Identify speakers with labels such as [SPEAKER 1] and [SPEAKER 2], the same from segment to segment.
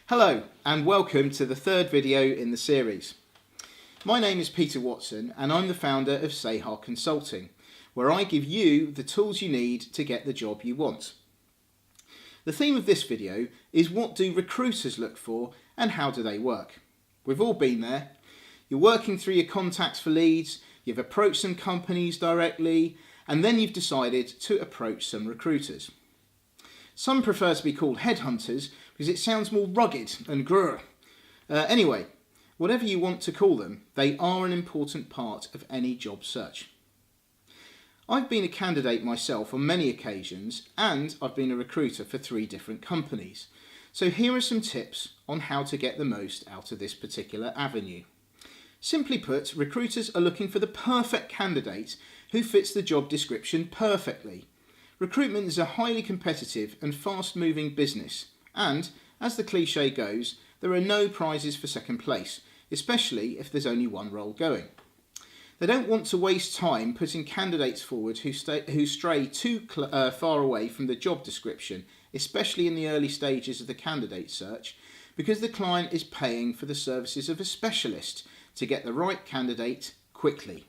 [SPEAKER 1] Hello and welcome to the third video in the series. My name is Peter Watson and I'm the founder of Seiha Consulting, where I give you the tools you need to get the job you want. The theme of this video is what do recruiters look for and how do they work? We've all been there. You're working through your contacts for leads, you've approached some companies directly, and then you've decided to approach some recruiters. Some prefer to be called headhunters because it sounds more rugged and grrr. Anyway, whatever you want to call them, they are an important part of any job search. I've been a candidate myself on many occasions and I've been a recruiter for 3 different companies. So here are some tips on how to get the most out of this particular avenue. Simply put, recruiters are looking for the perfect candidate who fits the job description perfectly. Recruitment is a highly competitive and fast-moving business, and, as the cliche goes, there are no prizes for second place, especially if there's only one role going. They don't want to waste time putting candidates forward who stray too far away from the job description, especially in the early stages of the candidate search, because the client is paying for the services of a specialist to get the right candidate quickly.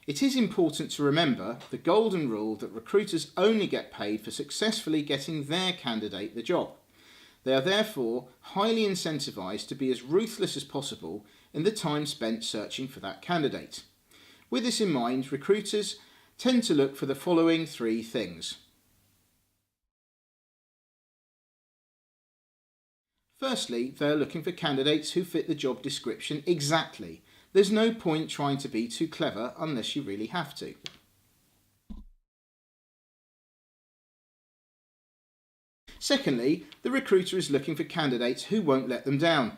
[SPEAKER 1] It is important to remember the golden rule that recruiters only get paid for successfully getting their candidate the job. They are therefore highly incentivised to be as ruthless as possible in the time spent searching for that candidate. With this in mind, recruiters tend to look for the following 3 things. Firstly, they are looking for candidates who fit the job description exactly. There's no point trying to be too clever unless you really have to. Secondly, the recruiter is looking for candidates who won't let them down.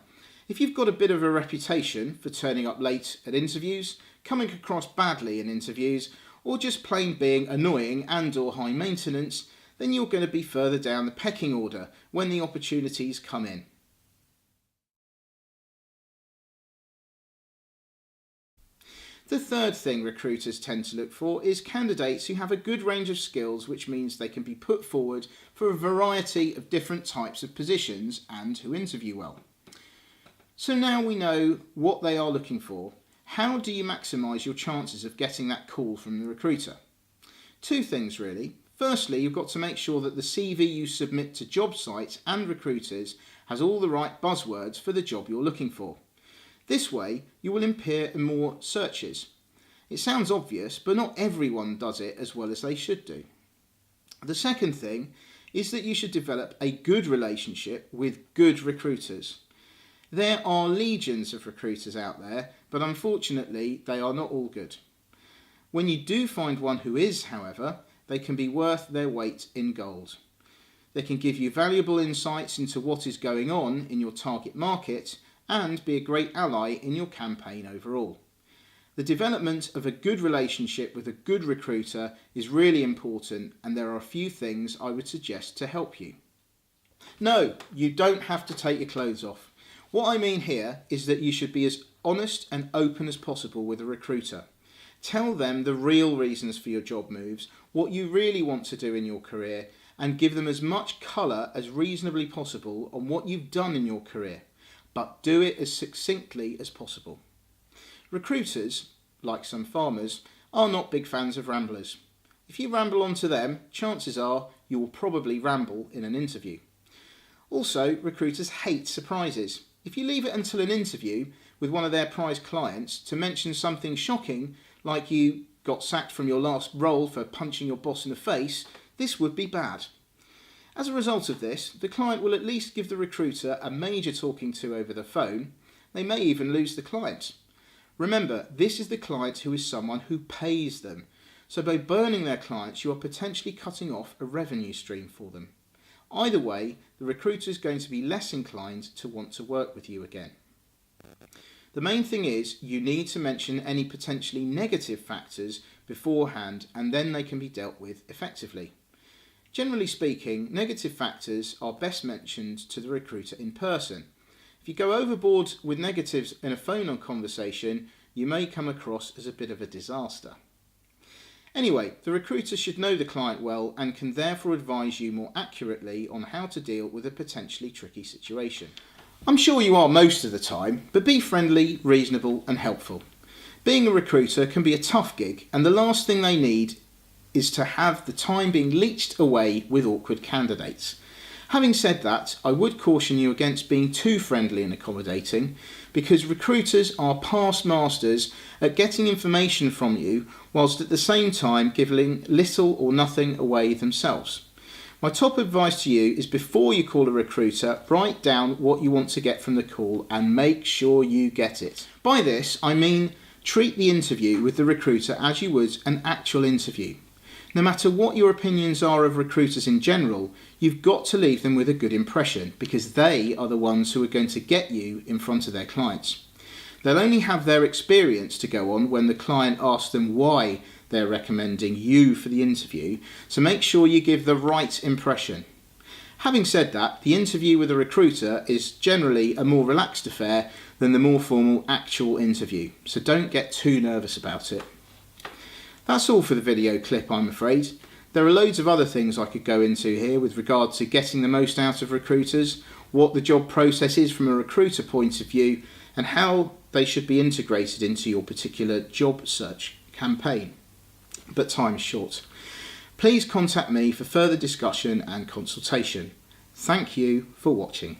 [SPEAKER 1] If you've got a bit of a reputation for turning up late at interviews, coming across badly in interviews, or just plain being annoying and/or high maintenance, then you're going to be further down the pecking order when the opportunities come in. The third thing recruiters tend to look for is candidates who have a good range of skills, which means they can be put forward for a variety of different types of positions and who interview well. So now we know what they are looking for. How do you maximise your chances of getting that call from the recruiter? 2 things really. Firstly, you've got to make sure that the CV you submit to job sites and recruiters has all the right buzzwords for the job you're looking for. This way, you will appear in more searches. It sounds obvious, but not everyone does it as well as they should do. The second thing is that you should develop a good relationship with good recruiters. There are legions of recruiters out there, but unfortunately, they are not all good. When you do find one who is, however, they can be worth their weight in gold. They can give you valuable insights into what is going on in your target market and be a great ally in your campaign overall. The development of a good relationship with a good recruiter is really important, and there are a few things I would suggest to help you. No, you don't have to take your clothes off. What I mean here is that you should be as honest and open as possible with a recruiter. Tell them the real reasons for your job moves, what you really want to do in your career, and give them as much colour as reasonably possible on what you've done in your career, but do it as succinctly as possible. Recruiters, like some farmers, are not big fans of ramblers. If you ramble on to them, chances are you will probably ramble in an interview. Also, recruiters hate surprises. If you leave it until an interview with one of their prized clients to mention something shocking, like you got sacked from your last role for punching your boss in the face, this would be bad. As a result of this, the client will at least give the recruiter a major talking to over the phone. They may even lose the client. Remember, this is the client who is someone who pays them. So by burning their clients, you are potentially cutting off a revenue stream for them. Either way, the recruiter is going to be less inclined to want to work with you again. The main thing is you need to mention any potentially negative factors beforehand, and then they can be dealt with effectively. Generally speaking, negative factors are best mentioned to the recruiter in person. If you go overboard with negatives in a phone conversation, you may come across as a bit of a disaster. Anyway, the recruiter should know the client well and can therefore advise you more accurately on how to deal with a potentially tricky situation. I'm sure you are most of the time, but be friendly, reasonable and helpful. Being a recruiter can be a tough gig, and the last thing they need is to have the time being leached away with awkward candidates. Having said that, I would caution you against being too friendly and accommodating, because recruiters are past masters at getting information from you whilst at the same time giving little or nothing away themselves. My top advice to you is, before you call a recruiter, write down what you want to get from the call and make sure you get it. By this, I mean treat the interview with the recruiter as you would an actual interview. No matter what your opinions are of recruiters in general, you've got to leave them with a good impression, because they are the ones who are going to get you in front of their clients. They'll only have their experience to go on when the client asks them why they're recommending you for the interview, so make sure you give the right impression. Having said that, the interview with a recruiter is generally a more relaxed affair than the more formal actual interview, so don't get too nervous about it. That's all for the video clip, I'm afraid. There are loads of other things I could go into here with regard to getting the most out of recruiters, what the job process is from a recruiter point of view, and how they should be integrated into your particular job search campaign. But time is short. Please contact me for further discussion and consultation. Thank you for watching.